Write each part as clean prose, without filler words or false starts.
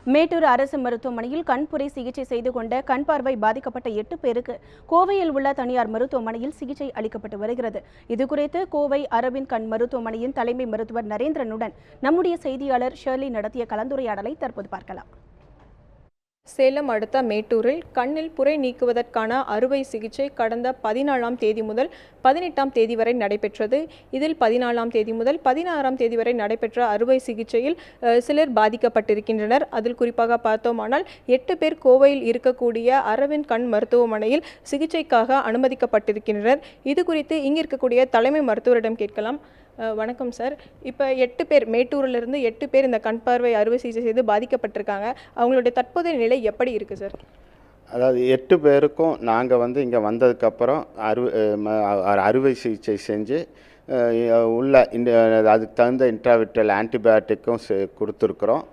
மேட்டூர் அரசு மருத்துவமனையில் கண்புரை சிகிச்சை செய்து கொண்ட கண் பார்வை பாதிக்கப்பட்ட 8 பேருக்கு கோவையில் உள்ள தனியார் மருத்துவமனையில் சிகிச்சை அளிக்கப்பட்டு வருகிறது. இதுகுறித்து கோவை அரவிந்த் கண் மருத்துவமனையின் தலைமை மருத்துவர் நரேந்திரனுடன் நம்முடைய செய்தியாளர் ஷெர்லி நடத்திய கலந்துரையாடலை தற்போது பார்க்கலாம். சேலம் அடுத்த மேட்டூரில் கண்ணில் புரை நீக்குவதற்கான அறுவை சிகிச்சை கடந்த 14ஆம் தேதி முதல் 18ஆம் தேதி வரை நடைபெற்றது. இதில் 14ஆம் தேதி முதல் 16ஆம் தேதி வரை நடைபெற்ற அறுவை சிகிச்சையில் சிலர் பாதிக்கப்பட்டிருக்கின்றனர். அதில் குறிப்பாக பார்த்தோமானால் 8 பேர் கோவையில் இருக்கக்கூடிய அரவிந்த் கண் மருத்துவமனையில் சிகிச்சைக்காக அனுமதிக்கப்பட்டிருக்கின்றனர். இது குறித்து இங்கு இருக்கக்கூடிய தலைமை மருத்துவரிடம் கேட்கலாம். வணக்கம் சார். இப்போ 8 பேர் மேட்டூரிலிருந்து 8 பேர் இந்த கண் பார்வை அறுவை சிகிச்சை செய்து பாதிக்கப்பட்டிருக்காங்க. அவங்களுடைய தற்போதைய நிலை எப்படி இருக்குது சார்? அதாவது 8 பேருக்கும் நாங்கள் இங்கே வந்ததுக்கப்புறம் அறுவை சிகிச்சை செஞ்சு உள்ள அதுக்கு தகுந்த இன்ட்ராவிட்ரல் ஆன்டிபயோட்டிக்கும் கொடுத்துருக்குறோம்.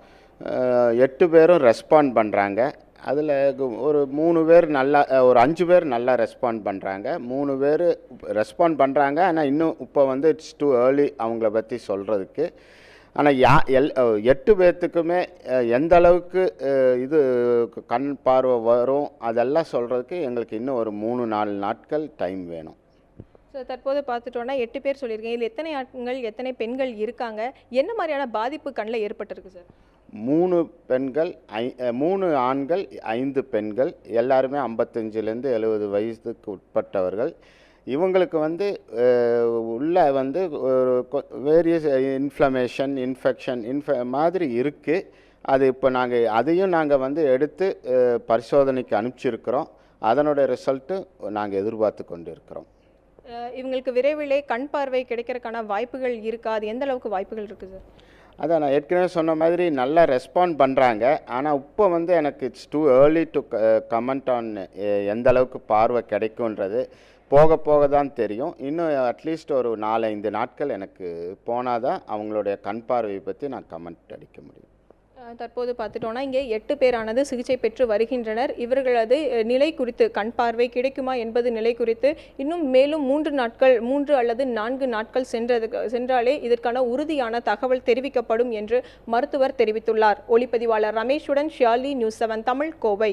8 பேரும் ரெஸ்பாண்ட் பண்ணுறாங்க. அதில் ஒரு 3 பேர் நல்லா, ஒரு 5 பேர் நல்லா ரெஸ்பாண்ட் பண்ணுறாங்க. 3 பேர் ரெஸ்பாண்ட் பண்ணுறாங்க. ஆனால் இன்னும் இப்போ இட்ஸ் டூ ஏர்லி அவங்கள பற்றி சொல்கிறதுக்கு. ஆனால் 8 பேர்த்துக்குமே எந்த அளவுக்கு இது கண் பார்வை வரும் அதெல்லாம் சொல்கிறதுக்கு எங்களுக்கு இன்னும் ஒரு 3-4 நாட்கள் டைம் வேணும். ஸோ தற்போது பார்த்துட்டோன்னா 8 பேர் சொல்லியிருக்கேன். இதில் எத்தனை ஆண்கள் எத்தனை பெண்கள் இருக்காங்க? என்ன மாதிரியான பாதிப்பு கண்ணில் ஏற்பட்டிருக்கு சார்? 3 பெண்கள் 3 ஆண்கள் 5 பெண்கள், எல்லாருமே 55லேருந்து 70 வயதுக்கு உட்பட்டவர்கள். இவங்களுக்கு உள்ள ஒரு வேரியஸ் இன்ஃப்ளமேஷன் இன்ஃபெக்ஷன் மாதிரி இருக்குது. அது இப்போ அதையும் நாங்கள் எடுத்து பரிசோதனைக்கு அனுப்பிச்சிருக்கிறோம். அதனுடைய ரிசல்ட்டு நாங்கள் எதிர்பார்த்து கொண்டு இருக்கிறோம். இவங்களுக்கு விரைவிலே கண் பார்வை கிடைக்கிறதுக்கான வாய்ப்புகள் இருக்கா? அது எந்த அளவுக்கு வாய்ப்புகள் இருக்குது சார்? அதான் நான் ஏற்கனவே சொன்ன மாதிரி நல்லா ரெஸ்பாண்ட் பண்ணுறாங்க. ஆனால் இப்போ எனக்கு it's too early to comment on எந்த அளவுக்கு பார்வை கிடைக்குன்றது. போக போக தான் தெரியும். இன்னும் அட்லீஸ்ட் ஒரு 4-5 நாட்கள் எனக்கு போனால் தான் அவங்களுடைய கண் பார்வையை பற்றி நான் கமெண்ட் அடிக்க முடியும். தற்போது பார்த்துட்டோன்னா இங்கே 8 பேரானது சிகிச்சை பெற்று வருகின்றனர். இவர்களது நிலை குறித்து, கண் பார்வை கிடைக்குமா என்பது நிலை குறித்து இன்னும் மேலும் 3 அல்லது 4 நாட்கள் சென்றாலே இதற்கான உறுதியான தகவல் தெரிவிக்கப்படும் என்று மருத்துவர் தெரிவித்துள்ளார். ஒளிப்பதிவாளர் ரமேஷுடன் ஷியாலி, நியூஸ் 7 தமிழ், கோவை.